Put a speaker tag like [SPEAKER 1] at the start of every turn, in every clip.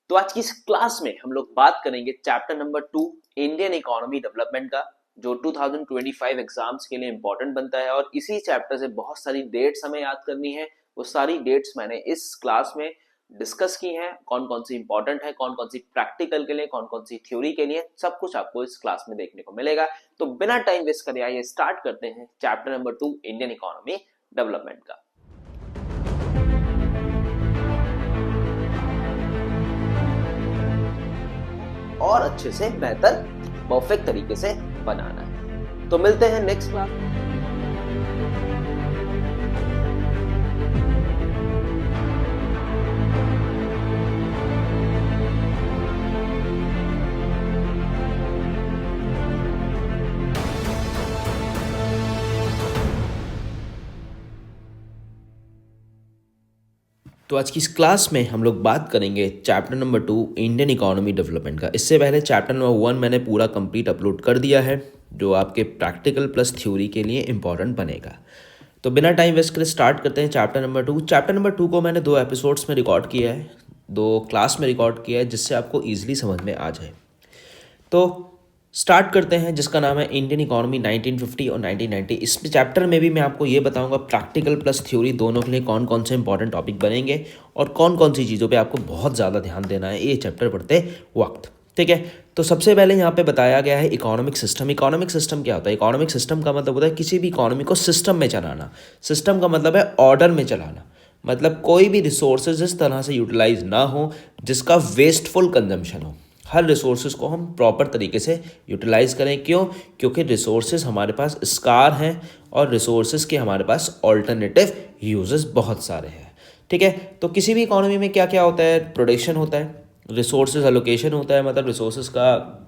[SPEAKER 1] तो आज की इस क्लास में हम लोग बात करेंगे chapter number 2 Indian economy development का, जो 2025 एग्जाम्स के लिए इंपॉर्टेंट बनता है। और इसी चैप्टर से बहुत सारी डेट्स हमें याद करनी है। वो सारी डेट्स मैंने इस क्लास में डिस्कस की हैं, कौन कौन सी इंपॉर्टेंट है, कौन कौन सी प्रैक्टिकल के लिए, कौन कौन सी थ्योरी के लिए, सब कुछ आपको इस क्लास में देखने को मिलेगा। तो बिना टाइम वेस्ट करे आइए स्टार्ट करते हैं chapter number 2 Indian economy development का। और अच्छे से बेहतर परफेक्ट तरीके से बनाना है। तो मिलते हैं नेक्स्ट क्लास।
[SPEAKER 2] तो आज की इस क्लास में हम लोग बात करेंगे chapter number 2 Indian economy development का। इससे पहले चैप्टर नंबर 1 मैंने पूरा कंप्लीट अपलोड कर दिया है, जो आपके प्रैक्टिकल प्लस थ्योरी के लिए इंपॉर्टेंट बनेगा। तो बिना टाइम वेस्ट करे स्टार्ट करते हैं चैप्टर नंबर 2। चैप्टर नंबर 2 को मैंने 2 एपिसोड्स में रिकॉर्ड किया है, 2 क्लास में रिकॉर्ड किया है, जिससे आपको ईजिली समझ में आ जाए। तो स्टार्ट करते हैं, जिसका नाम है इंडियन इकोनॉमी 1950 और 1990। इस चैप्टर में भी मैं आपको ये बताऊंगा प्रैक्टिकल प्लस थ्योरी दोनों के लिए कौन कौन से इंपॉर्टेंट टॉपिक बनेंगे और कौन कौन सी चीज़ों पे आपको बहुत ज़्यादा ध्यान देना है ये चैप्टर पढ़ते वक्त। ठीक है, तो सबसे पहले यहाँ पे बताया गया है इकोनॉमिक सिस्टम। इकोनॉमिक सिस्टम क्या होता है? इकोनॉमिक सिस्टम का मतलब होता है किसी भी इकोनॉमी को सिस्टम में चलाना। सिस्टम का मतलब है ऑर्डर में चलाना, मतलब कोई भी रिसोर्सेज इस तरह से यूटिलाइज ना हो जिसका वेस्टफुल कंजम्पशन हो। हर रिसोर्सेज को हम प्रॉपर तरीके से यूटिलाइज करें। क्यों? क्योंकि रिसोर्सेज हमारे पास स्कार हैं और रिसोर्सेज के हमारे पास ऑल्टरनेटिव यूजेस बहुत सारे हैं। ठीक है, तो किसी भी इकोनॉमी में क्या क्या होता है? प्रोडक्शन होता है, रिसोर्सेज एलोकेशन होता है, मतलब रिसोर्सेज का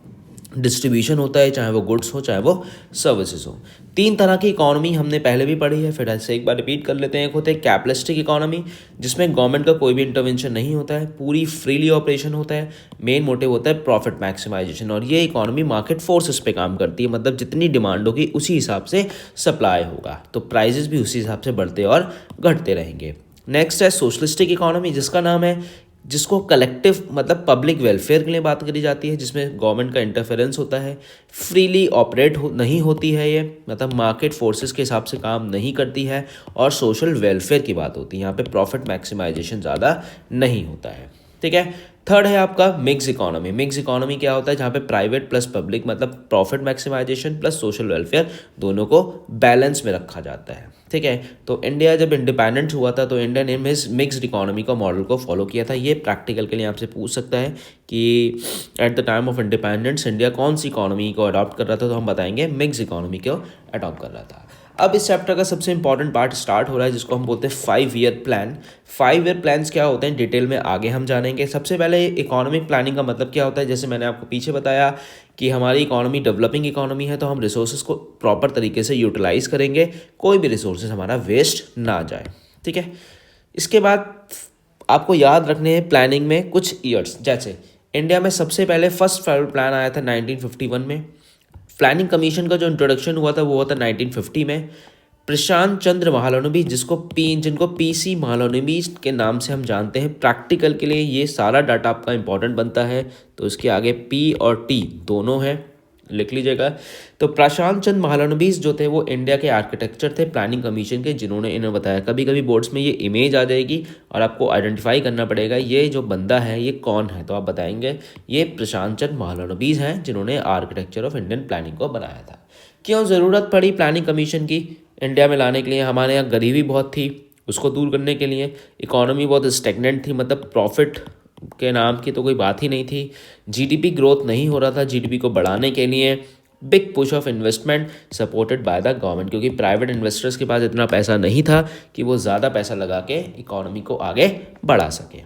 [SPEAKER 2] डिस्ट्रीब्यूशन होता है, चाहे वो गुड्स हो चाहे वो सर्विसेज हो। 3 तरह की इकोनॉमी हमने पहले भी पढ़ी है, फिर ऐसे एक बार रिपीट कर लेते हैं। एक होता है कैपिटलिस्टिक इकोनॉमी, जिसमें गवर्नमेंट का कोई भी इंटरवेंशन नहीं होता है, पूरी फ्रीली ऑपरेशन होता है, मेन मोटिव होता है प्रॉफिट मैक्सिमाइजेशन। और ये इकोनॉमी मार्केट फोर्सेस पे काम करती है, मतलब जितनी डिमांड होगी उसी हिसाब से सप्लाई होगा, तो प्राइजेस भी उसी हिसाब से बढ़ते और घटते रहेंगे। नेक्स्ट है सोशलिस्टिक इकोनॉमी, जिसको कलेक्टिव मतलब पब्लिक वेलफेयर के लिए बात करी जाती है, जिसमें गवर्नमेंट का इंटरफेरेंस होता है, फ्रीली ऑपरेट नहीं होती है, ये मतलब मार्केट फोर्सेस के हिसाब से काम नहीं करती है, और सोशल वेलफेयर की बात होती है। यहाँ पे प्रॉफिट मैक्सिमाइजेशन ज़्यादा नहीं होता है। ठीक है, थर्ड है आपका मिक्स इकोनॉमी। मिक्स इकोनॉमी क्या होता है? जहाँ पे प्राइवेट प्लस पब्लिक मतलब profit maximisation plus social welfare दोनों को बैलेंस में रखा जाता है। ठीक है, तो इंडिया जब इंडिपेंडेंट हुआ था तो इंडिया ने मिक्स्ड इकोनॉमी का मॉडल को फॉलो किया था। ये प्रैक्टिकल के लिए आपसे पूछ सकता है कि at the time of independence India कौन सी इकोनॉमी को अडॉप्ट कर रहा था, तो हम बताएंगे मिक्स इकोनॉमी को अडॉप्ट कर रहा था। अब इस चैप्टर का सबसे इंपॉर्टेंट पार्ट स्टार्ट हो रहा है, जिसको हम बोलते हैं 5 ईयर प्लान। 5 ईयर प्लान्स क्या होते हैं डिटेल में आगे हम जानेंगे। सबसे पहले इकोनॉमिक प्लानिंग का मतलब क्या होता है? जैसे मैंने आपको पीछे बताया कि हमारी इकोनॉमी डेवलपिंग इकोनॉमी है, तो हम रिसोर्सेज को प्रॉपर तरीके से यूटिलाइज करेंगे, कोई भी रिसोर्सेज हमारा वेस्ट ना जाए। ठीक है, इसके बाद आपको याद रखने हैं प्लानिंग में कुछ ईयर्स। जैसे इंडिया में सबसे पहले फर्स्ट 5 प्लान आया था 1951 में। प्लानिंग कमीशन का जो इंट्रोडक्शन हुआ था वो हुआ था 1950 में। प्रशांत चंद्र महालनोबिस, जिनको पीसी महालनोबिस के नाम से हम जानते हैं, प्रैक्टिकल के लिए ये सारा डाटा आपका इंपॉर्टेंट बनता है, तो इसके आगे पी और टी दोनों हैं, लिख लीजिएगा। तो प्रशांत चंद्र महालनोबिस जो थे वो इंडिया के आर्किटेक्चर थे प्लानिंग कमीशन के, जिन्होंने इन्हें बताया। कभी कभी बोर्ड्स में ये इमेज आ जाएगी और आपको आइडेंटिफाई करना पड़ेगा ये जो बंदा है ये कौन है, तो आप बताएंगे ये प्रशांत चंद्र महालनोबिस हैं, जिन्होंने आर्किटेक्चर ऑफ इंडियन प्लानिंग को बनाया था। क्यों ज़रूरत पड़ी प्लानिंग कमीशन की इंडिया में लाने के लिए? हमारे यहाँ गरीबी बहुत थी, उसको दूर करने के लिए। इकोनॉमी बहुत स्टेगनेंट थी, मतलब प्रॉफिट के नाम की तो कोई बात ही नहीं थी। जीडीपी ग्रोथ नहीं हो रहा था। जीडीपी को बढ़ाने के लिए big push of investment supported by the government, क्योंकि प्राइवेट इन्वेस्टर्स के पास इतना पैसा नहीं था कि वो ज़्यादा पैसा लगा के इकोनॉमी को आगे बढ़ा सके।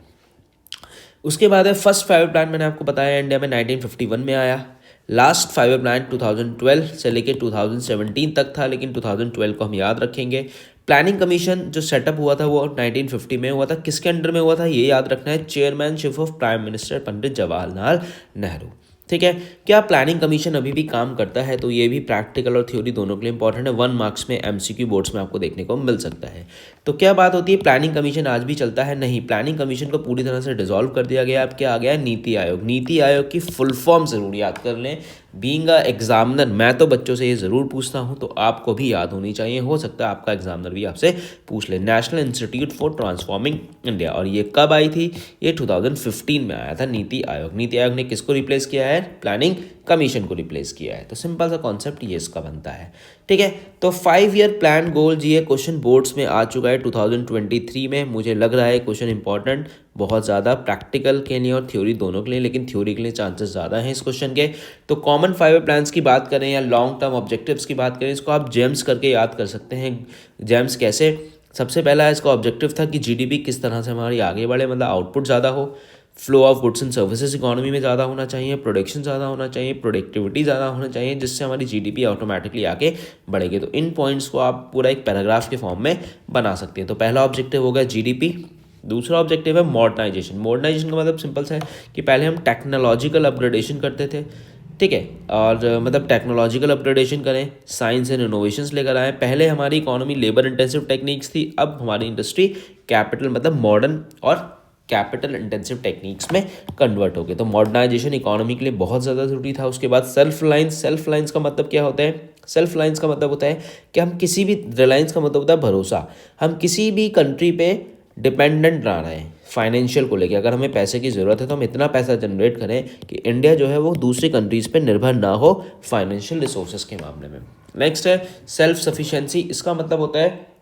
[SPEAKER 2] उसके बाद है फर्स्ट 5 प्लान, मैंने आपको बताया इंडिया में 1951 में आया। लास्ट 5 प्लान 2012 से लेके 2017 तक था, लेकिन 2012 को हम याद रखेंगे। प्लानिंग कमीशन जो सेटअप हुआ था वो 1950 में हुआ था। किसके अंडर में हुआ था ये याद रखना है, chairmanship of prime minister Pandit Jawaharlal Nehru. ठीक है। क्या प्लानिंग कमीशन अभी भी काम करता है? तो ये भी प्रैक्टिकल और थ्योरी दोनों के लिए इंपॉर्टेंट है। 1 मार्क्स में एमसीक्यू बोर्ड्स में आपको देखने को मिल सकता है। तो क्या बात होती है, प्लानिंग कमीशन आज भी चलता है? नहीं, प्लानिंग कमीशन को पूरी तरह से डिसॉल्व कर दिया गया। अब क्या आ गया है? नीति आयोग। नीति आयोग की फुल फॉर्म ज़रूर याद कर लें। बीइंग अ एग्जामिनर मैं तो बच्चों से ये ज़रूर पूछता हूँ, तो आपको भी याद होनी चाहिए। हो सकता है आपका एग्जामिनर भी आपसे पूछ ले। National institute for transforming India. और ये कब आई थी? ये 2015 में आया था नीति आयोग। नीति आयोग ने किसको रिप्लेस किया है? प्लानिंग कमीशन को रिप्लेस किया है। तो सिंपल सा कॉन्सेप्ट ये इसका बनता है। ठीक है। तो 5 ईयर प्लान गोल ये क्वेश्चन बोर्ड्स में आ चुका है 2023 में। मुझे लग रहा है क्वेश्चन इंपॉर्टेंट बहुत ज़्यादा, प्रैक्टिकल के लिए और थ्योरी दोनों के लिए, लेकिन थ्योरी के लिए चांसेस ज़्यादा हैं इस क्वेश्चन के। तो कॉमन 5 ईयर प्लान्स की बात करें या लॉन्ग टर्म ऑब्जेक्टिव्स की बात करें, इसको आप जेम्स करके याद कर सकते हैं। जेम्स कैसे? सबसे पहला इसका ऑब्जेक्टिव था कि जीडीपी किस तरह से हमारी आगे बढ़े, मतलब आउटपुट ज़्यादा हो, flow of goods and services economy में ज़्यादा होना चाहिए, प्रोडक्शन ज़्यादा होना चाहिए, प्रोडक्टिविटी ज़्यादा होना चाहिए, जिससे हमारी जीडीपी ऑटोमेटिकली आगे बढ़ेगी। तो इन पॉइंट्स को आप पूरा एक पैराग्राफ के फॉर्म में बना सकते हैं। तो पहला ऑब्जेक्टिव हो गया जीडीपी। दूसरा ऑब्जेक्टिव है मॉडर्नाइजेशन। मॉडर्नाइजेशन का मतलब सिंपल सा है कि पहले हम टेक्नोलॉजिकल अपग्रेडेशन करते थे, ठीक है, और मतलब टेक्नोलॉजिकल अपग्रेडेशन करें, साइंस एंड इनोवेशंस लेकर आए। पहले हमारी इकोनॉमी लेबर इंटेंसिव टेक्निक्स थी, अब हमारी इंडस्ट्री कैपिटल मतलब मॉडर्न और कैपिटल इंटेंसिव टेक्निक्स में कन्वर्ट हो गए। तो मॉडर्नाइजेशन इकोनॉमी के लिए बहुत ज़्यादा ज़रूरी था। उसके बाद सेल्फ रिलायंस। सेल्फ रिलायंस का मतलब क्या होता है? सेल्फ रिलायंस का मतलब होता है कि हम किसी भी, रिलायंस का मतलब होता है भरोसा, हम किसी भी कंट्री पे डिपेंडेंट ना रहें फाइनेंशियल को लेकर। अगर हमें पैसे की ज़रूरत है तो हम इतना पैसा जनरेट करें कि इंडिया जो है वो दूसरी कंट्रीज़ पे निर्भर ना हो फाइनेंशियल रिसोर्सेज के मामले में। नेक्स्ट है सेल्फ सफिशिएंसी। इसका मतलब होता है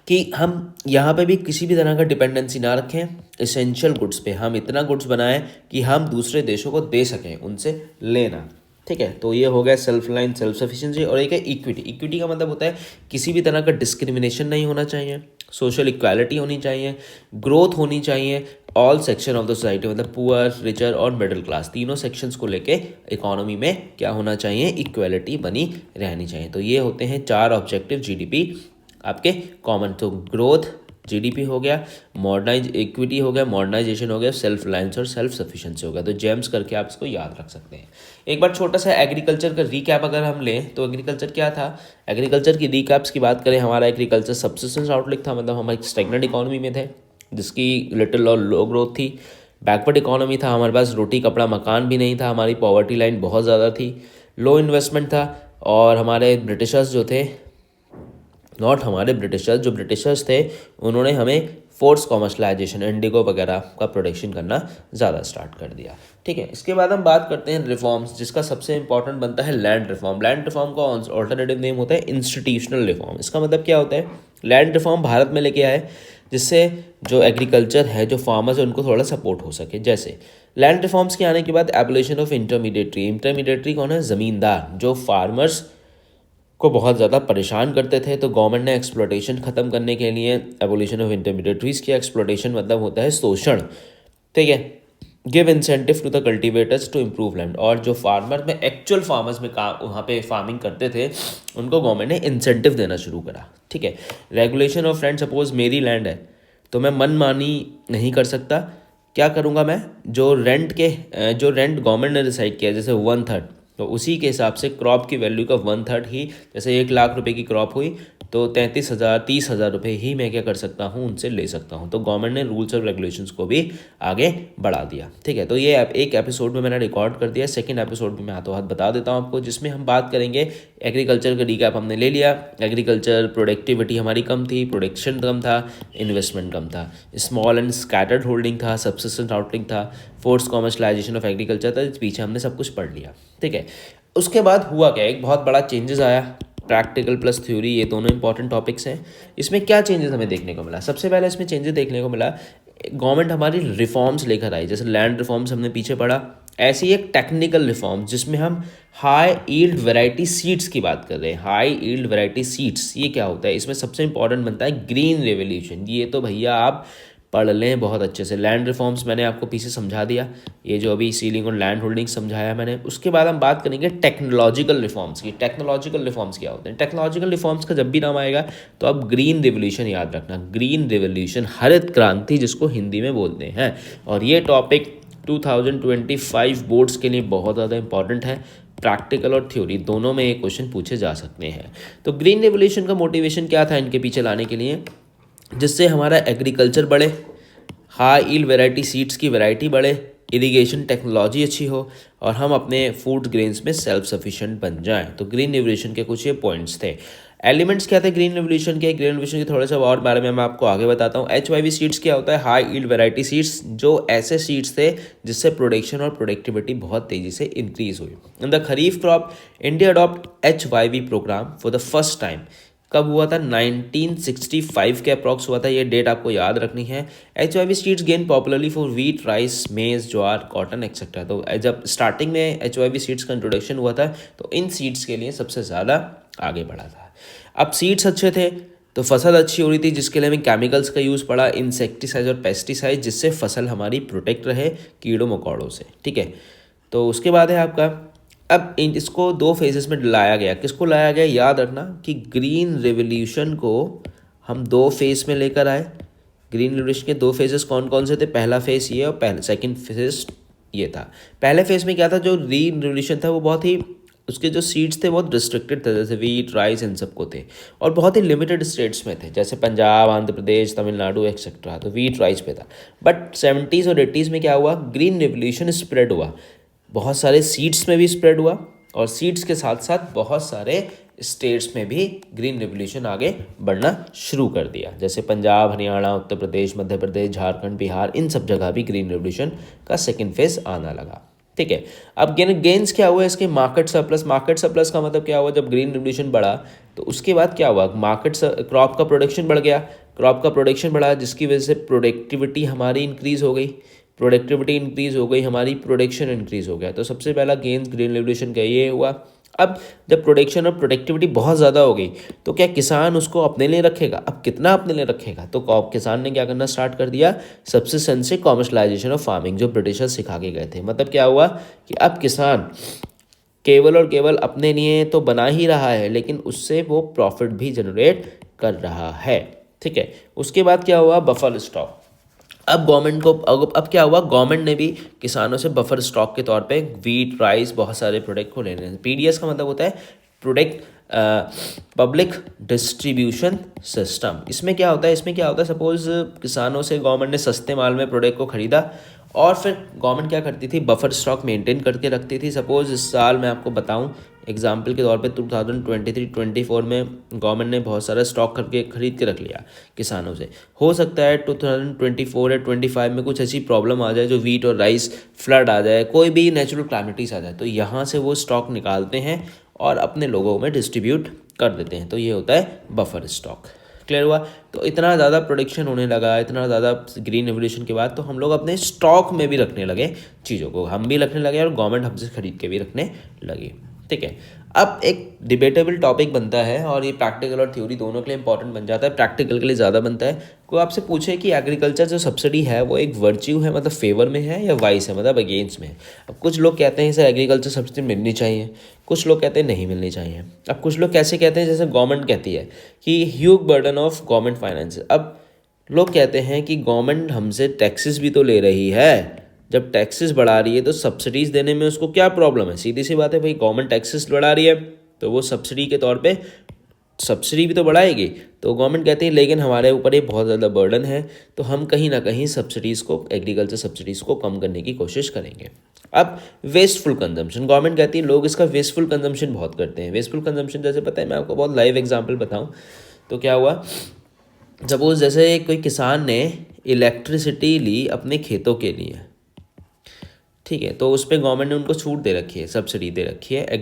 [SPEAKER 2] कि हम यहाँ पे भी किसी भी तरह का डिपेंडेंसी ना रखें एसेंशियल गुड्स पे। हम इतना गुड्स बनाएं कि हम दूसरे देशों को दे सकें, उनसे लेना, ठीक है। तो ये हो गया सेल्फ रिलायंस, सेल्फ सफिशिएंसी। और एक है इक्विटी। इक्विटी का मतलब होता है किसी भी तरह का डिस्क्रिमिनेशन नहीं होना चाहिए, सोशल इक्वालिटी होनी चाहिए, ग्रोथ होनी चाहिए, all section of the society मतलब पुअर, रिचर और मिडिल क्लास, तीनों सेक्शंस को लेके इकोनॉमी में क्या होना चाहिए? इक्वालिटी बनी रहनी चाहिए। तो ये होते हैं 4 ऑब्जेक्टिव जीडीपी आपके कॉमन। तो ग्रोथ जीडीपी हो गया, मॉडर्नाइज इक्विटी हो गया, मॉडर्नाइजेशन हो गया, सेल्फ रिलायंस और सेल्फ सफिशिएंसी हो गया। तो जेम्स करके आप इसको याद रख सकते हैं। एक बार छोटा सा एग्रीकल्चर का रीकैप अगर हम लें तो एग्रीकल्चर क्या था? एग्रीकल्चर की रीकैप्स की बात करें, हमारा एग्रीकल्चर सबसिस्टेंस आउटलुक था, मतलब हम एक स्टैग्नेंट इकोनॉमी में थे जिसकी लिटिल और लो ग्रोथ थी। बैकवर्ड इकोनॉमी था, हमारे पास रोटी कपड़ा मकान भी नहीं था, हमारी पॉवर्टी लाइन बहुत ज़्यादा थी, लो इन्वेस्टमेंट था। और हमारे ब्रिटिशर्स जो थे, नॉट हमारे ब्रिटिशर्स, जो ब्रिटिशर्स थे उन्होंने हमें फोर्स कॉमर्शलाइजेशन, इंडिगो वगैरह का प्रोडक्शन करना ज़्यादा स्टार्ट कर दिया, ठीक है। इसके बाद हम बात करते हैं रिफॉर्म्स, जिसका सबसे इंपॉर्टेंट बनता है लैंड रिफॉर्म। लैंड रिफॉर्म का ऑल्टरनेटिव नेम होता है इंस्टीट्यूशनल रिफॉर्म। इसका मतलब क्या होता है? लैंड रिफॉर्म भारत में लेके आए जिससे जो एग्रीकल्चर है, जो फार्मर्स है, उनको थोड़ा सपोर्ट हो सके। जैसे लैंड रिफॉर्म्स के आने के बाद एबोलिशन ऑफ इंटरमीडिएटरी। इंटरमीडिएटरी कौन है? ज़मींदार, जो फार्मर्स को बहुत ज़्यादा परेशान करते थे। तो गवर्नमेंट ने एक्सप्लोटेशन ख़त्म करने के लिए एबोलिशन ऑफ इंटरमीडिएटरीज किया। एक्सप्लोटेशन मतलब होता है शोषण, ठीक है। Give incentive to the cultivators to improve land. और जो फार्मर में एक्चुअल फार्मर्स में काम वहाँ पे फार्मिंग करते थे उनको गवर्नमेंट ने इंसेंटिव देना शुरू करा, ठीक है। Regulation of land. सपोज मेरी लैंड है तो मैं मनमानी नहीं कर सकता। क्या करूँगा मैं? जो रेंट गवर्नमेंट ने डिसाइड किया, जैसे 1/3, तो उसी के हिसाब से क्रॉप की वैल्यू का 1/3 ही, जैसे 1 लाख रुपए की क्रॉप हुई तो 30,000 रुपये ही मैं क्या कर सकता हूँ? उनसे ले सकता हूँ। तो गवर्नमेंट ने रूल्स और रेगुलेशंस को भी आगे बढ़ा दिया, ठीक है। तो ये एक एपिसोड में मैंने रिकॉर्ड कर दिया, सेकंड एपिसोड में मैं हाथों हाथ बता देता हूँ आपको, जिसमें हम बात करेंगे एग्रीकल्चर का रिकैप हमने ले लिया। एग्रीकल्चर प्रोडक्टिविटी हमारी कम थी, प्रोडक्शन कम था, इन्वेस्टमेंट कम था, स्मॉल एंड स्कैटर्ड होल्डिंग था, सबसिस्टेंस आउटलिंक था, फोर्स कॉमर्शलाइजेशन ऑफ एग्रीकल्चर था। इस पीछे हमने सब कुछ पढ़ लिया, ठीक है। उसके बाद हुआ क्या? एक बहुत बड़ा चेंजेस आया। प्रैक्टिकल प्लस थ्योरी, ये दोनों इंपॉर्टेंट टॉपिक्स हैं। इसमें क्या चेंजेस हमें देखने को मिला? सबसे पहले इसमें चेंजेस देखने को मिला, गवर्नमेंट हमारी रिफॉर्म्स लेकर आई। जैसे लैंड रिफॉर्म्स हमने पीछे पढ़ा, ऐसे ही एक टेक्निकल रिफॉर्म जिसमें हम हाई ईल्ड वैरायटी सीड्स की बात कर रहे हैं। हाई ईल्ड वैरायटी सीड्स, ये क्या होता है? इसमें सबसे इंपॉर्टेंट बनता है ग्रीन रेवोल्यूशन। ये तो भैया आप पढ़ लें बहुत अच्छे से। लैंड रिफॉर्म्स मैंने आपको पीछे समझा दिया, ये जो अभी सीलिंग और लैंड होल्डिंग समझाया मैंने। उसके बाद हम बात करेंगे टेक्नोलॉजिकल रिफॉर्म्स की। टेक्नोलॉजिकल रिफॉर्म्स क्या होते हैं? टेक्नोलॉजिकल रिफॉर्म्स का जब भी नाम आएगा तो आप ग्रीन रिवोल्यूशन याद रखना। ग्रीन रिवोल्यूशन, हरित क्रांति जिसको हिंदी में बोलते हैं। और ये टॉपिक 2025 बोर्ड्स के लिए बहुत ज़्यादा इंपॉर्टेंट है। प्रैक्टिकल और थ्योरी दोनों में ये क्वेश्चन पूछे जा सकते हैं। तो ग्रीन रेवोल्यूशन का मोटिवेशन क्या था इनके पीछे लाने के लिए, जिससे हमारा एग्रीकल्चर बढ़े, हाई ईल्ड वैरायटी सीड्स की वैरायटी बढ़े, इरिगेशन टेक्नोलॉजी अच्छी हो और हम अपने फूड ग्रेन्स में सेल्फ सफिशिएंट बन जाएं। तो ग्रीन रेवोल्यूशन के कुछ ये पॉइंट्स थे। एलिमेंट्स क्या थे ग्रीन रेवोल्यूशन के? ग्रीन रेवोल्यूशन के थोड़े से और बारे में मैं आपको आगे बताता हूँ। HYV सीड्स क्या होता है? हाई ईल्ड वैरायटी सीड्स, जो ऐसे सीड्स थे जिससे प्रोडक्शन और प्रोडक्टिविटी बहुत तेज़ी से इंक्रीज हुई। In the kharif crop India adopt HYV programme for the first time. कब हुआ था? 1965 के अप्रॉक्स हुआ था, ये डेट आपको याद रखनी है। HYV seeds gain popularly for wheat, rice, मेज, ज्वार, कॉटन एक्सेट्रा। तो जब स्टार्टिंग में HYV सीड्स का इंट्रोडक्शन हुआ था तो इन सीड्स के लिए सबसे ज़्यादा आगे बढ़ा था। अब सीड्स अच्छे थे तो फसल अच्छी हो रही थी, जिसके लिए हमें केमिकल्स का यूज़ पड़ा, इंसेक्टिसाइड और पेस्टिसाइड, जिससे फसल हमारी प्रोटेक्ट रहे कीड़ों मकोड़ों से। ठीक है, तो उसके बाद है आपका, अब इसको दो फेजेस में लाया गया। किसको लाया गया? याद रखना कि ग्रीन रेवोल्यूशन को हम दो फेज में लेकर आए। ग्रीन रेवोल्यूशन के दो फेजेस कौन कौन से थे? पहला फेज ये और सेकंड फेज ये था। पहले फेज में क्या था? जो ग्रीन रेवोल्यूशन था वो बहुत ही, उसके जो सीड्स थे बहुत रिस्ट्रिक्टेड थे, जैसे वीट, राइस, इन सबको थे, और बहुत ही लिमिटेड स्टेट्स में थे, जैसे पंजाब, आंध्र प्रदेश, तमिलनाडु एक्सेट्रा। तो वीट, राइस पे था। बट 70s और 80s में क्या हुआ? ग्रीन रेवोल्यूशन स्प्रेड हुआ, बहुत सारे सीड्स में भी स्प्रेड हुआ और सीड्स के साथ साथ बहुत सारे स्टेट्स में भी ग्रीन रेवोल्यूशन आगे बढ़ना शुरू कर दिया, जैसे पंजाब, हरियाणा, उत्तर प्रदेश, मध्य प्रदेश, झारखंड, बिहार, इन सब जगह भी ग्रीन रेवोल्यूशन का सेकंड फेज आना लगा। ठीक है, अब गेन्स क्या हुआ इसके? Market surplus. मार्केट सरप्लस का मतलब क्या हुआ? जब ग्रीन रेवोल्यूशन बढ़ा तो उसके बाद क्या हुआ? क्रॉप का प्रोडक्शन बढ़ गया। क्रॉप का प्रोडक्शन बढ़ा जिसकी वजह से प्रोडक्टिविटी हमारी इंक्रीज हो गई। प्रोडक्टिविटी इंक्रीज हो गई, हमारी प्रोडक्शन इंक्रीज हो गया। तो सबसे पहला गेंस ग्रीन रेवोल्यूशन का ये हुआ। अब जब प्रोडक्शन और प्रोडक्टिविटी बहुत ज़्यादा हो गई तो क्या किसान उसको अपने लिए रखेगा? अब कितना अपने लिए रखेगा? तो किसान ने क्या करना स्टार्ट कर दिया? सब्सिस्टेंस से कॉमर्शलाइजेशन ऑफ फार्मिंग, जो ब्रिटिशर्स सिखा के गए थे। मतलब क्या हुआ कि अब किसान केवल और केवल अपने लिए तो बना ही रहा है, लेकिन उससे वो प्रॉफिट भी जनरेट कर रहा है। ठीक है, उसके बाद क्या हुआ? Buffer stock. अब गवर्नमेंट को अब क्या हुआ? गवर्नमेंट ने भी किसानों से बफर स्टॉक के तौर पे वीट, राइस, बहुत सारे प्रोडक्ट को लेने हैं। PDS का मतलब होता है प्रोडक्ट पब्लिक डिस्ट्रीब्यूशन सिस्टम। इसमें क्या होता है? सपोज किसानों से गवर्नमेंट ने सस्ते माल में प्रोडक्ट को खरीदा और फिर गवर्नमेंट क्या करती थी? बफर स्टॉक मेंटेन करके रखती थी। सपोज इस साल मैं आपको बताऊं एग्जाम्पल के तौर पे 2023-24 में गवर्नमेंट ने बहुत सारा स्टॉक करके खरीद के रख लिया किसानों से। हो सकता है 2024 या 25 में कुछ ऐसी प्रॉब्लम आ जाए जो वीट और राइस, फ्लड आ जाए, कोई भी नेचुरल क्लैमिटीज आ जाए, तो यहाँ से वो स्टॉक निकालते हैं और अपने लोगों में डिस्ट्रीब्यूट कर देते हैं। तो ये होता है बफर स्टॉक। क्लियर हुआ? तो इतना ज़्यादा प्रोडक्शन होने लगा, इतना ज़्यादा ग्रीन रेवोल्यूशन के बाद, तो हम लोग अपने स्टॉक में भी रखने लगे चीज़ों को, हम भी रखने लगे और गवर्नमेंट हमसे खरीद के भी रखने लगी। ठीक है, अब एक डिबेटेबल टॉपिक बनता है और ये प्रैक्टिकल और थ्योरी दोनों के लिए इंपॉर्टेंट बन जाता है। प्रैक्टिकल के लिए ज़्यादा बनता है। कोई आपसे पूछे कि एग्रीकल्चर जो सब्सिडी है वो एक वर्च्यू है, मतलब फेवर में है, या वाइस है, मतलब अगेंस्ट में है। अब कुछ लोग कहते हैं सर एग्रीकल्चर सब्सिडी मिलनी चाहिए, कुछ लोग कहते हैं नहीं मिलनी चाहिए। अब कुछ लोग कैसे कहते हैं? जैसे गवर्नमेंट कहती है कि huge burden of government finance. अब लोग कहते हैं कि गवर्नमेंट हमसे टैक्सेस भी तो ले रही है, जब टैक्सेस बढ़ा रही है तो सब्सिडीज़ देने में उसको क्या प्रॉब्लम है? सीधी सी बात है भाई, गवर्नमेंट टैक्सेस बढ़ा रही है तो वो सब्सिडी के तौर पे सब्सिडी भी तो बढ़ाएगी। तो गवर्नमेंट कहती है लेकिन हमारे ऊपर ये बहुत ज़्यादा बर्डन है, तो हम कहीं ना कहीं सब्सिडीज़ को, एग्रीकल्चर सब्सिडीज़ को कम करने की कोशिश करेंगे। अब वेस्टफुल कंजम्पशन, गवर्नमेंट कहती है लोग इसका वेस्टफुल कंजम्पशन बहुत करते हैं। वेस्टफुल कंजम्पशन जैसे पता है, मैं आपको बहुत लाइव एग्जाम्पल बताऊँ तो क्या हुआ? सपोज जैसे कोई किसान ने इलेक्ट्रिसिटी ली अपने खेतों के लिए, ठीक है, तो उस पर गवर्नमेंट ने उनको छूट दे रखी है, सब्सिडी दे रखी है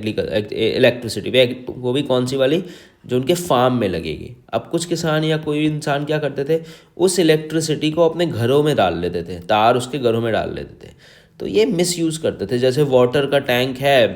[SPEAKER 2] इलेक्ट्रिसिटी पे, वो भी कौन सी वाली? जो उनके फार्म में लगेगी। अब कुछ किसान या कोई इंसान क्या करते थे? उस इलेक्ट्रिसिटी को अपने घरों में डाल लेते थे, तार उसके घरों में डाल लेते थे। तो ये मिसयूज़ करते थे। जैसे वाटर का टैंक है,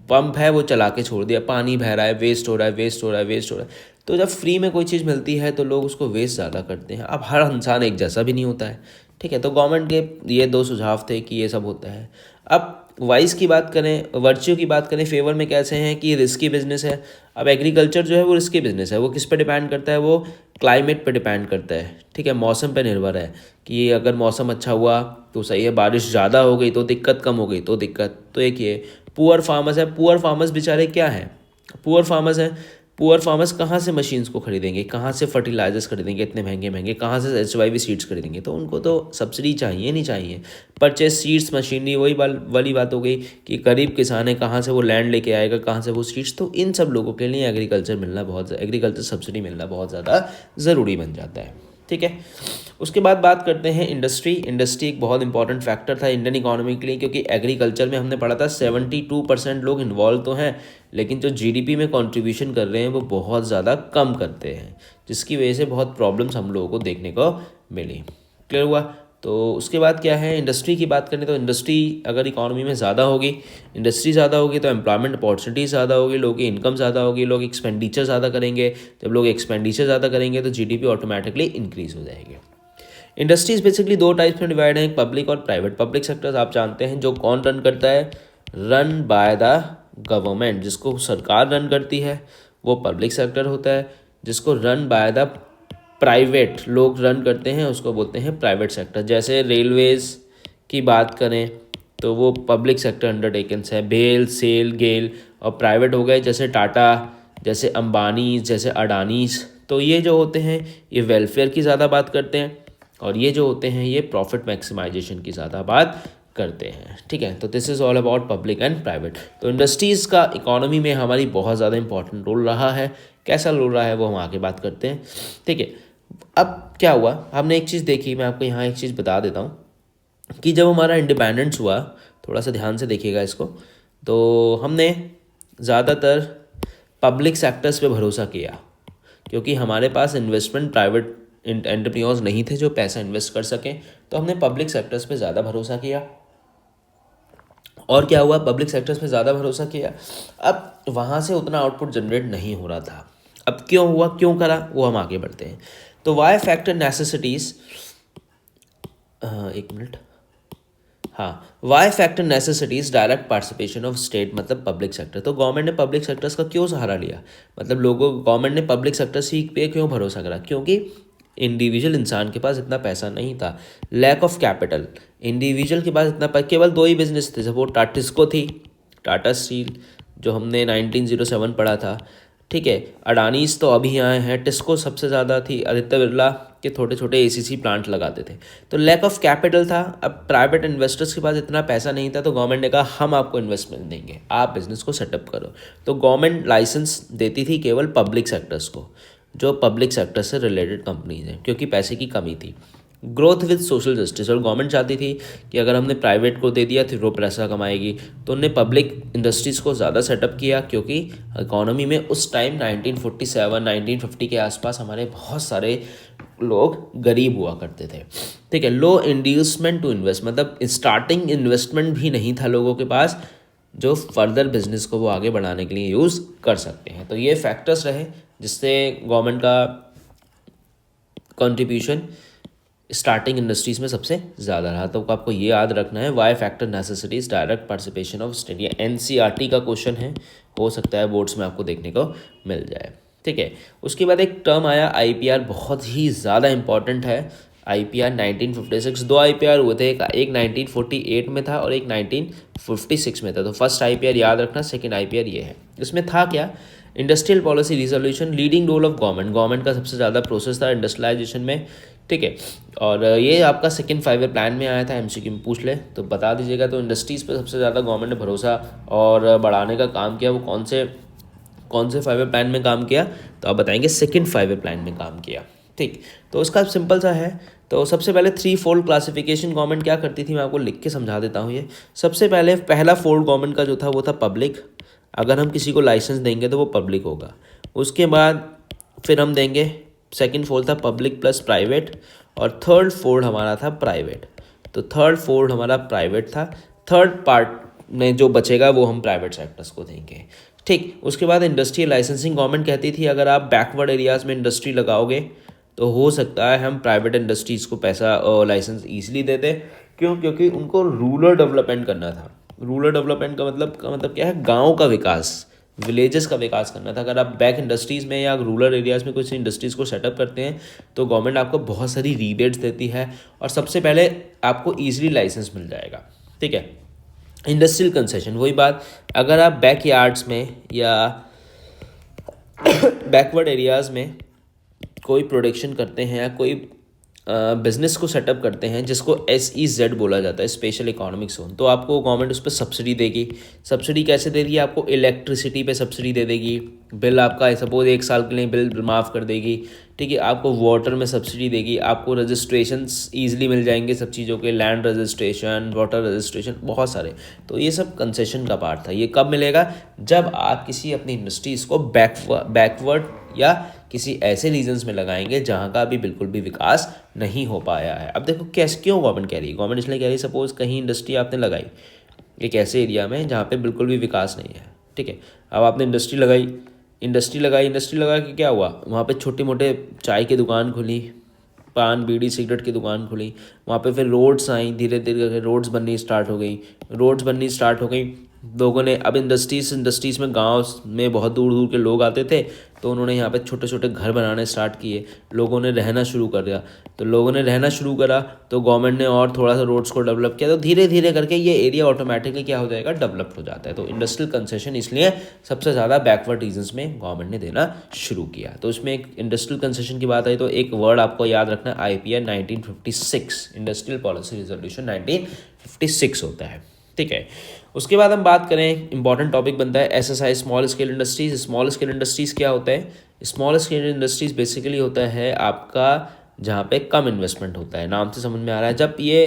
[SPEAKER 2] पंप है, वो चला के छोड़ दिया, पानी बह रहा है, वेस्ट हो रहा है। तो जब फ्री में कोई चीज़ मिलती है तो लोग उसको वेस्ट ज़्यादा करते हैं। अब हर इंसान एक जैसा भी नहीं होता है। ठीक है, तो गवर्नमेंट के ये दो सुझाव थे कि ये सब होता है। अब वाइस की बात करें, वर्च्यू की बात करें, फेवर में कैसे हैं कि रिस्की बिजनेस है। अब एग्रीकल्चर जो है वो रिस्की बिजनेस है, वो किस पे डिपेंड करता है, वो क्लाइमेट पे डिपेंड करता है, ठीक है, मौसम पे निर्भर है कि अगर मौसम अच्छा हुआ तो सही है, बारिश ज़्यादा हो गई तो दिक्कत, कम हो गई तो दिक्कत। तो एक ये पुअर फार्मर्स है, पुअर फार्मर्स बेचारे क्या हैं, पुअर फार्मर्स हैं, पुअर फार्मर्स कहाँ से मशीन्स को खरीदेंगे, कहाँ से फर्टिलाइजर्स खरीदेंगे इतने महंगे महंगे, कहाँ से HYV सीड्स खरीदेंगे, तो उनको तो सब्सिडी चाहिए नहीं चाहिए, परचेस सीड्स मशीनरी, वही वाली बात हो गई कि गरीब किसान है कहाँ से वो लैंड लेके आएगा, कहाँ से वो सीड्स, तो इन सब लोगों के लिए एग्रीकल्चर सब्सिडी मिलना बहुत ज़्यादा ज़रूरी बन जाता है, ठीक है। उसके बाद बात करते हैं इंडस्ट्री। इंडस्ट्री एक बहुत इंपॉर्टेंट फैक्टर था इंडियन इकोनॉमी के लिए, क्योंकि एग्रीकल्चर में हमने पढ़ा था 72% लोग इन्वॉल्व तो हैं, लेकिन जो GDP में कंट्रीब्यूशन कर रहे हैं वो बहुत ज़्यादा कम करते हैं, जिसकी वजह से बहुत प्रॉब्लम्स हम लोगों को देखने को मिली। क्लियर हुआ। तो उसके बाद क्या है, इंडस्ट्री की बात करें तो इंडस्ट्री अगर इकोनॉमी में ज़्यादा होगी, इंडस्ट्री ज़्यादा होगी तो एम्प्लॉयमेंट अपॉर्चुनिटीज़ ज़्यादा होगी, लोगों की इनकम ज़्यादा होगी, लोग एक्सपेंडिचर ज़्यादा करेंगे, जब लोग एक्सपेंडिचर ज़्यादा करेंगे तो GDP ऑटोमेटिकली इंक्रीज़ हो जाएगी। इंडस्ट्रीज बेसिकली दो टाइप्स में डिवाइड है, एक पब्लिक और प्राइवेट। पब्लिक सेक्टर्स आप जानते हैं जो कौन रन करता है, रन बाय द गवर्नमेंट, जिसको सरकार रन करती है वो पब्लिक सेक्टर होता है, जिसको रन बाय द प्राइवेट लोग रन करते हैं उसको बोलते हैं प्राइवेट सेक्टर। जैसे रेलवेज़ की बात करें तो वो पब्लिक सेक्टर अंडरटेकन्स है, बेल, सेल, गेल, और प्राइवेट हो गए जैसे टाटा, जैसे अंबानी, जैसे अडानीस। तो ये जो होते हैं ये वेलफेयर की ज़्यादा बात करते हैं, और ये जो होते हैं ये प्रॉफिट मैक्सिमाइजेशन की ज़्यादा बात करते हैं, ठीक है। तो this is all about public and private. तो इंडस्ट्रीज़ का इकोनॉमी में हमारी बहुत ज़्यादा इंपॉर्टेंट रोल रहा है, कैसा रोल रहा है वो हम आगे बात करते हैं, ठीक है। अब क्या हुआ, हमने एक चीज़ देखी, मैं आपको यहाँ एक चीज़ बता देता हूँ कि जब हमारा इंडिपेंडेंस हुआ, थोड़ा सा ध्यान से देखिएगा इसको, तो हमने ज़्यादातर पब्लिक सेक्टर्स पे भरोसा किया, क्योंकि हमारे पास इन्वेस्टमेंट प्राइवेट एंटरप्रेन्योर्स नहीं थे जो पैसा इन्वेस्ट कर सकें, तो हमने पब्लिक सेक्टर्स पे ज़्यादा भरोसा किया। और क्या हुआ, पब्लिक सेक्टर्स पे ज़्यादा भरोसा किया, अब वहाँ से उतना आउटपुट जनरेट नहीं हो रहा था। अब क्यों हुआ, क्यों करा, वो हम आगे बढ़ते हैं। तो वाई फैक्टर नेसेसिटीज़, एक मिनट, हाँ, why factor necessities direct participation of state, मतलब पब्लिक सेक्टर। तो गवर्नमेंट ने पब्लिक सेक्टर्स का क्यों सहारा लिया, मतलब गवर्नमेंट ने पब्लिक सेक्टर पे क्यों भरोसा करा, क्योंकि इंडिविजुअल इंसान के पास इतना पैसा नहीं था, लैक ऑफ कैपिटल। इंडिविजुअल के पास इतना केवल दो ही बिजनेस थे, वो टिस्को थी, टाटा स्टील जो हमने 1907 पढ़ा था, ठीक है, अडानीस तो अभी आए हैं, टिस्को सबसे ज़्यादा थी, आदित्य बिरला के छोटे छोटे ACC प्लांट लगाते थे। तो लैक ऑफ कैपिटल था। अब प्राइवेट इन्वेस्टर्स के पास इतना पैसा नहीं था, तो गवर्नमेंट ने कहा हम आपको इन्वेस्टमेंट देंगे, आप बिजनेस को सेटअप करो। तो गवर्नमेंट लाइसेंस देती थी केवल पब्लिक सेक्टर्स को, जो पब्लिक सेक्टर से रिलेटेड कंपनीज हैं, क्योंकि पैसे की कमी थी। ग्रोथ विद सोशल जस्टिस, और गवर्नमेंट चाहती थी कि अगर हमने प्राइवेट को दे दिया तो वो पैसा कमाएगी, तो उनने पब्लिक इंडस्ट्रीज़ को ज़्यादा सेटअप किया, क्योंकि इकोनॉमी में उस टाइम 1947 1950 के आसपास हमारे बहुत सारे लोग गरीब हुआ करते थे, ठीक है। लो इंड्यूसमेंट टू इन्वेस्ट, मतलब स्टार्टिंग इन्वेस्टमेंट भी नहीं था लोगों के पास जो फर्दर बिजनेस को वो आगे बढ़ाने के लिए यूज़ कर सकते हैं। तो ये फैक्टर्स रहे जिससे गवर्नमेंट का कंट्रीब्यूशन स्टार्टिंग इंडस्ट्रीज़ में सबसे ज़्यादा रहा। तो आपको ये याद रखना है, why factor necessities direct participation of state. ये NCERT का क्वेश्चन है, हो सकता है बोर्ड्स में आपको देखने को मिल जाए, ठीक है। उसके बाद एक टर्म आया IPR, बहुत ही ज़्यादा इंपॉर्टेंट है। IPR 1956, दो IPR हुए थे, एक 1948 में था और एक 1956 में था। तो फर्स्ट IPR याद रखना, सेकेंड IPR ये है। इसमें था क्या, industrial policy resolution, leading role of government का सबसे ज़्यादा प्रोसेस था इंडस्ट्रियलाइजेशन में, ठीक है। और ये आपका सेकंड 5 ईयर प्लान में आया था, MCQ में पूछ ले तो बता दीजिएगा। तो इंडस्ट्रीज़ पे सबसे ज़्यादा गवर्नमेंट ने भरोसा और बढ़ाने का काम किया, वो कौन से 5 ईयर प्लान में काम किया, तो आप बताएंगे सेकंड 5 ईयर प्लान में काम किया, ठीक। तो उसका सिंपल सा है। तो सबसे पहले 3 फोल्ड क्लासिफिकेशन गवर्नमेंट क्या करती थी, मैं आपको लिख के समझा देता हूँ। ये सबसे पहले पहला फोल्ड गवर्नमेंट का जो था वो था पब्लिक, अगर हम किसी को लाइसेंस देंगे तो वो पब्लिक होगा। उसके बाद फिर हम देंगे, सेकंड फोल्ड था पब्लिक प्लस प्राइवेट, और थर्ड फोल्ड हमारा था प्राइवेट। तो थर्ड फोल्ड हमारा प्राइवेट था, थर्ड पार्ट में जो बचेगा वो हम प्राइवेट सेक्टर्स को देंगे, ठीक। उसके बाद इंडस्ट्रियल लाइसेंसिंग गवर्नमेंट कहती थी अगर आप बैकवर्ड एरियाज़ में इंडस्ट्री लगाओगे तो हो सकता है हम प्राइवेट इंडस्ट्रीज़ को पैसा लाइसेंस ईजिली देते। क्यों, क्योंकि उनको रूरल डेवलपमेंट करना था। रूरल डेवलपमेंट का मतलब क्या है, गाँव का विकास, विलेजेस का विकास करना था। अगर आप बैक इंडस्ट्रीज़ में या रूरल एरियाज़ में कुछ इंडस्ट्रीज़ को सेटअप करते हैं तो गवर्नमेंट आपको बहुत सारी रीबेट्स देती है और सबसे पहले आपको ईजिली लाइसेंस मिल जाएगा, ठीक है। इंडस्ट्रियल कंसेशन, वही बात, अगर आप बैक यार्ड्स में या बैकवर्ड एरियाज़ में कोई प्रोडक्शन करते हैं या कोई बिजनेस को सेटअप करते हैं जिसको SEZ बोला जाता है, स्पेशल इकोनॉमिक जोन, तो आपको गवर्नमेंट उस पर सब्सिडी देगी। सब्सिडी कैसे दे देगी? आपको इलेक्ट्रिसिटी पे सब्सिडी दे देगी, बिल आपका सपोज 1 साल के लिए बिल माफ़ कर देगी, ठीक है। आपको वाटर में सब्सिडी देगी, आपको रजिस्ट्रेशंस ईजिली मिल जाएंगे सब चीज़ों के, लैंड रजिस्ट्रेशन, वाटर रजिस्ट्रेशन, बहुत सारे। तो ये सब कंसेशन का पार्ट था। ये कब मिलेगा? जब आप किसी अपनी इंडस्ट्रीज़ को बैकवर्ड या किसी ऐसे रीजन्स में लगाएंगे जहाँ का अभी बिल्कुल भी विकास नहीं हो पाया है। अब देखो कैसे, क्यों गवर्नमेंट कह रही है? गवर्नमेंट इसलिए कह रही है, सपोज कहीं इंडस्ट्री आपने लगाई एक ऐसे एरिया में जहाँ पे बिल्कुल भी विकास नहीं है, ठीक है। अब आपने इंडस्ट्री लगा के क्या हुआ? वहाँ पे छोटे मोटे चाय की दुकान खुली, पान बीड़ी सिगरेट की दुकान खुली, वहाँ पे फिर रोड्स आई, धीरे धीरे रोड्स बननी स्टार्ट हो गई। लोगों ने अब इंडस्ट्रीज़ में गांव में बहुत दूर दूर के लोग आते थे, तो उन्होंने यहाँ पे छोटे छोटे घर बनाने स्टार्ट किए, लोगों ने रहना शुरू कर दिया। तो लोगों ने रहना शुरू करा तो गवर्नमेंट ने और थोड़ा सा रोड्स को डेवलप किया, तो धीरे धीरे करके ये एरिया ऑटोमेटिकली क्या हो जाएगा? डेवलप हो जाता है। तो इंडस्ट्रियल कंसेशन इसलिए सबसे ज़्यादा बैकवर्ड रीजन्स में गवर्नमेंट ने देना शुरू किया। तो इसमें एक इंडस्ट्रियल कंसेशन की बात आई तो एक वर्ड आपको याद रखना, IPR 1956, इंडस्ट्रियल पॉलिसी रिजोल्यूशन 1956 होता है, ठीक है। उसके बाद हम बात करें, इंपॉर्टेंट टॉपिक बनता है SSI, small scale industries. Small scale industries क्या होता है? स्मॉल स्केल इंडस्ट्रीज़ बेसिकली होता है आपका जहाँ पे कम इन्वेस्टमेंट होता है, नाम से समझ में आ रहा है। जब ये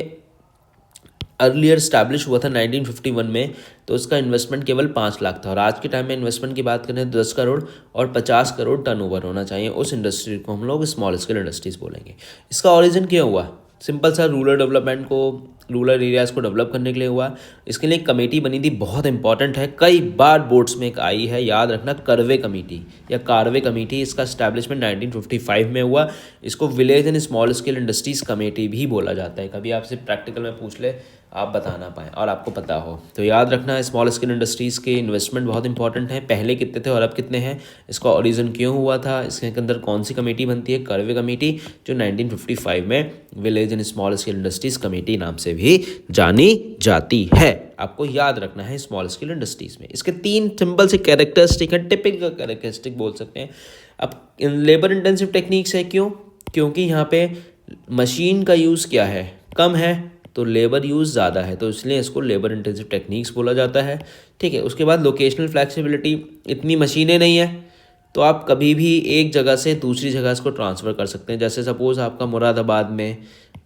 [SPEAKER 2] अर्लियर स्टैब्लिश हुआ था 1951 में, तो उसका इन्वेस्टमेंट केवल 5 लाख था, और आज के टाइम में इन्वेस्टमेंट की बात करें तो 10 करोड़ और 50 करोड़ टर्नओवर होना चाहिए। उस इंडस्ट्री को हम लोग स्मॉल स्केल इंडस्ट्रीज़ बोलेंगे। इसका ओरिजिन क्या हुआ? सिंपल सा, रूरल एरियाज़ को डेवलप करने के लिए हुआ। इसके लिए एक कमेटी बनी थी, बहुत इंपॉर्टेंट है, कई बार बोर्ड्स में एक आई है, याद रखना, करवे कमेटी या कार्वे कमेटी। इसका स्टैब्लिशमेंट 1955 में हुआ। इसको village and small scale industries committee भी बोला जाता है। कभी आपसे प्रैक्टिकल में पूछ ले, आप बता ना पाएँ और आपको पता हो, तो याद रखना, स्मॉल स्केल इंडस्ट्रीज़ के इन्वेस्टमेंट बहुत इंपॉर्टेंट है। पहले कितने थे और अब कितने हैं, इसका ओरिजिन क्यों हुआ था, इसके अंदर कौन सी कमेटी बनती है? करवे कमेटी, जो 1955 में village and small scale industries committee नाम से भी जानी जाती है। आपको याद रखना है स्मॉल स्केल इंडस्ट्रीज़ में। इसके 3 सिंपल से कैरेक्टरिस्टिक है, टिपिकल कैरेक्टरिस्टिक बोल सकते हैं। अब लेबर इंटेंसिव टेक्निक्स है, क्यों? क्योंकि यहाँ पे मशीन का यूज़ क्या है? कम है, तो लेबर यूज़ ज़्यादा है, तो इसलिए इसको लेबर इंटेंसिव टेक्निक्स बोला जाता है, ठीक है। उसके बाद लोकेशनल फ्लैक्सिबिलिटी, इतनी मशीनें नहीं है तो आप कभी भी एक जगह से दूसरी जगह इसको ट्रांसफ़र कर सकते हैं। जैसे सपोज़ आपका मुरादाबाद में,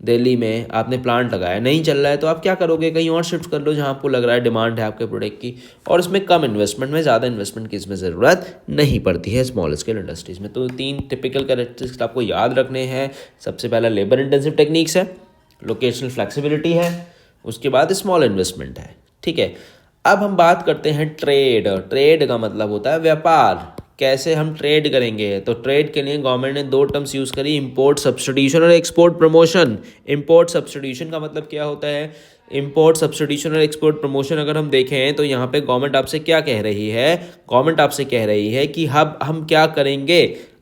[SPEAKER 2] दिल्ली में आपने प्लांट लगाया, नहीं चल रहा है, तो आप क्या करोगे? कहीं और शिफ्ट कर लो जहाँ आपको लग रहा है डिमांड है आपके प्रोडक्ट की, और इसमें कम इन्वेस्टमेंट में, ज़्यादा इन्वेस्टमेंट की इसमें ज़रूरत नहीं पड़ती है स्मॉल स्केल इंडस्ट्रीज़ में। तो 3 टिपिकल कैरेक्टरिस्टिक्स आपको याद रखने हैं। सबसे पहला लेबर इंटेंसिव टेक्निक्स है, लोकेशनल फ्लैक्सिबिलिटी है, उसके बाद स्मॉल इन्वेस्टमेंट है, ठीक है। अब हम बात करते हैं ट्रेड। ट्रेड का मतलब होता है व्यापार। कैसे हम ट्रेड करेंगे? तो ट्रेड के लिए गवर्नमेंट ने 2 टर्म्स यूज़ करी, इंपोर्ट सब्स्टिट्यूशन और एक्सपोर्ट प्रमोशन। इंपोर्ट सब्स्टिट्यूशन का मतलब क्या होता है? इंपोर्ट सब्स्टिट्यूशन और एक्सपोर्ट प्रमोशन अगर हम देखें तो यहाँ पे गवर्नमेंट आपसे क्या कह रही है? गवर्नमेंट आपसे कह रही है कि अब हम क्या करेंगे?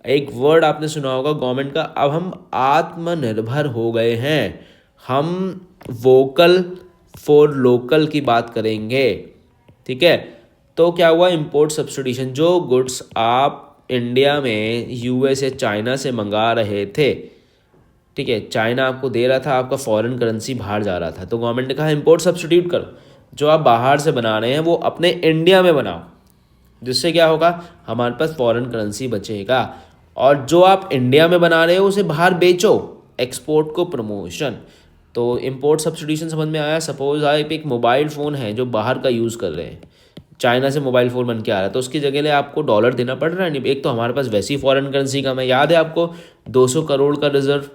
[SPEAKER 2] एक वर्ड आपने सुना होगा गवर्नमेंट का, अब हम आत्मनिर्भर हो गए हैं, हम वोकल फॉर लोकल की बात करेंगे, ठीक है। तो क्या हुआ? इंपोर्ट सब्स्टिट्यूशन, जो गुड्स आप इंडिया में US या चाइना से मंगा रहे थे, ठीक है, चाइना आपको दे रहा था, आपका फॉरेन करेंसी बाहर जा रहा था, तो गवर्नमेंट ने कहा इंपोर्ट सब्स्टिट्यूट करो, जो आप बाहर से बना रहे हैं वो अपने इंडिया में बनाओ, जिससे क्या होगा? हमारे पास फॉरेन करेंसी बचेगा, और जो आप इंडिया में बना रहे हो उसे बाहर बेचो, एक्सपोर्ट को प्रमोशन। तो इंपोर्ट सब्स्टिट्यूशन समझ में आया। सपोज आप एक मोबाइल फ़ोन है जो बाहर का यूज़ कर रहे हैं, चाइना से मोबाइल फ़ोन बन के आ रहा है, तो उसकी जगह ले आपको डॉलर देना पड़ रहा है। नहीं, एक तो हमारे पास वैसी फॉरेन करेंसी का, मैं याद है आपको, 200 करोड़ का रिजर्व,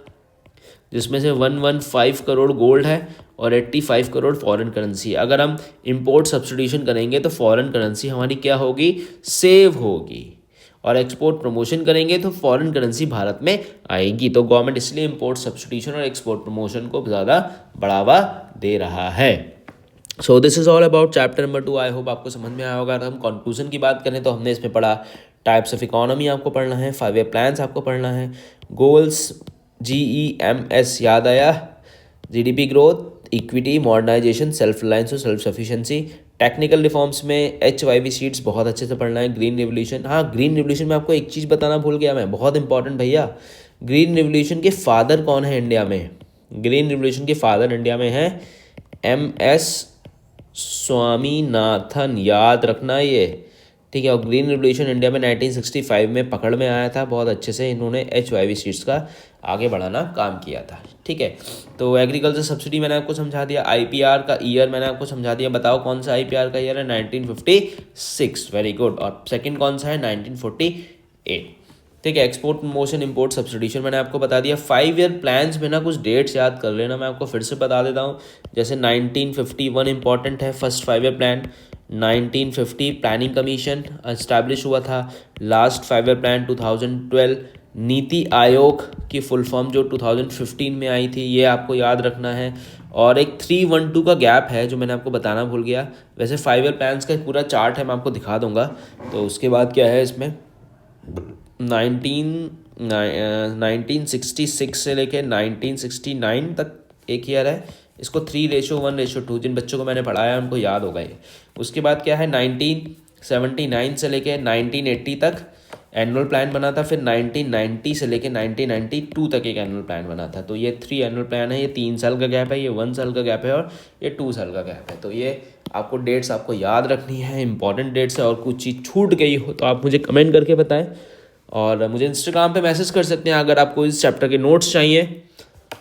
[SPEAKER 2] जिसमें से 115 करोड़ गोल्ड है और 85 करोड़ फॉरेन करेंसी। अगर हम इंपोर्ट सब्स्टिट्यूशन करेंगे तो फॉरेन करेंसी हमारी क्या होगी? सेव होगी, और एक्सपोर्ट प्रमोशन करेंगे तो फॉरेन करेंसी भारत में आएगी। तो गवर्नमेंट इसलिए इंपोर्ट सब्स्टिट्यूशन और एक्सपोर्ट प्रमोशन को ज़्यादा बढ़ावा दे रहा है। So this is all about chapter number 2। I hope आपको समझ में आया होगा। अगर हम कंक्लूजन की बात करें तो हमने इसमें पढ़ा टाइप्स ऑफ इकोनॉमी आपको पढ़ना है, 5 ईयर प्लान्स आपको पढ़ना है, गोल्स GEMS याद आया, GDP growth, equity, modernisation, self reliance और सेल्फ सफिशिएंसी। टेक्निकल रिफॉर्म्स में HYV शीट्स बहुत अच्छे से पढ़ना है। ग्रीन रिवोल्यूशन, हाँ ग्रीन रिवोल्यूशन में आपको एक चीज़ बताना भूल गया मैं, बहुत इंपॉर्टेंट भैया। ग्रीन रिवोल्यूशन के फादर कौन है इंडिया में? ग्रीन रिवोल्यूशन के फादर इंडिया में है MS स्वामीनाथन, याद रखना ये, ठीक है। और ग्रीन रिवोल्यूशन इंडिया में 1965 में पकड़ में आया था। बहुत अच्छे से इन्होंने HYV सीट्स का आगे बढ़ाना काम किया था, ठीक है। तो एग्रीकल्चर सब्सिडी मैंने आपको समझा दिया। IPR का ईयर मैंने आपको समझा दिया। बताओ कौन सा IPR का ईयर है? 1956, वेरी गुड। और सेकंड कौन सा है? 1948, ठीक है। एक्सपोर्ट प्रमोशन, इंपोर्ट सब्सिडिशन मैंने आपको बता दिया। 5 ईयर प्लान्स में ना कुछ डेट्स याद कर लेना, मैं आपको फिर से बता देता हूँ। जैसे 1951 इंपॉर्टेंट है, first 5 year plan. 1950 planning commission establish हुआ था। Last 5 year plan 2012। NITI Aayog की फुल फॉर्म जो 2015 में आई थी, ये आपको याद रखना है। और एक 312 का गैप है जो मैंने आपको बताना भूल गया। वैसे 5 ईयर प्लान्स का पूरा चार्ट है, मैं आपको दिखा दूंगा। तो उसके बाद क्या है इसमें, 1966 से लेके 1969 तक एक ईयर है। इसको 3:1:2, जिन बच्चों को मैंने पढ़ाया उनको याद होगा ये। उसके बाद क्या है, 1979 से लेके 1980 तक एनुअल प्लान बना था। फिर 1990 से लेके 1992 तक एक एनुअल प्लान बना था। तो ये 3 एनुअल प्लान है। ये 3 साल का गैप है, ये 1 साल का गैप है, और ये 2 साल का गैप है। तो ये आपको डेट्स आपको याद रखनी है, इंपॉर्टेंट डेट्स है। और कुछ चीज़ छूट गई हो तो आप मुझे कमेंट करके बताएं, और मुझे इंस्टाग्राम पे मैसेज कर सकते हैं। अगर आपको इस चैप्टर के नोट्स चाहिए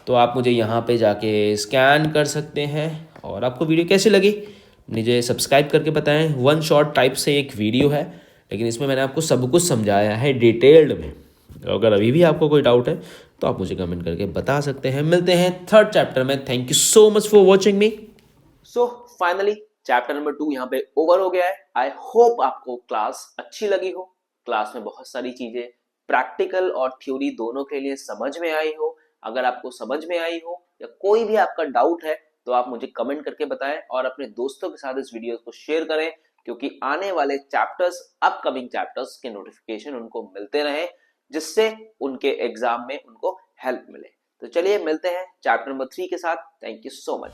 [SPEAKER 2] तो आप मुझे यहाँ पे जाके स्कैन कर सकते हैं। और आपको वीडियो कैसी लगी मुझे सब्सक्राइब करके बताएं। वन शॉट टाइप से एक वीडियो है, लेकिन इसमें मैंने आपको सब कुछ समझाया है डिटेल्ड में। अगर अभी भी आपको कोई डाउट है तो आप मुझे कमेंट करके बता सकते हैं। मिलते हैं थर्ड चैप्टर में। Thank you so much for watching me.
[SPEAKER 1] So finally chapter number 2 यहाँ पे ओवर हो गया है। आई होप आपको क्लास अच्छी लगी हो। क्लास में बहुत सारी चीजें प्रैक्टिकल और थ्योरी दोनों के लिए समझ में आई हो। अगर आपको समझ में आई हो या कोई भी आपका डाउट है तो आप मुझे कमेंट करके बताएं, और अपने दोस्तों के साथ इस वीडियो को शेयर करें, क्योंकि आने वाले चैप्टर्स, अपकमिंग चैप्टर्स के नोटिफिकेशन उनको मिलते रहे, जिससे उनके एग्जाम में उनको हेल्प मिले। तो चलिए मिलते हैं चैप्टर नंबर 3 के साथ। Thank you so much.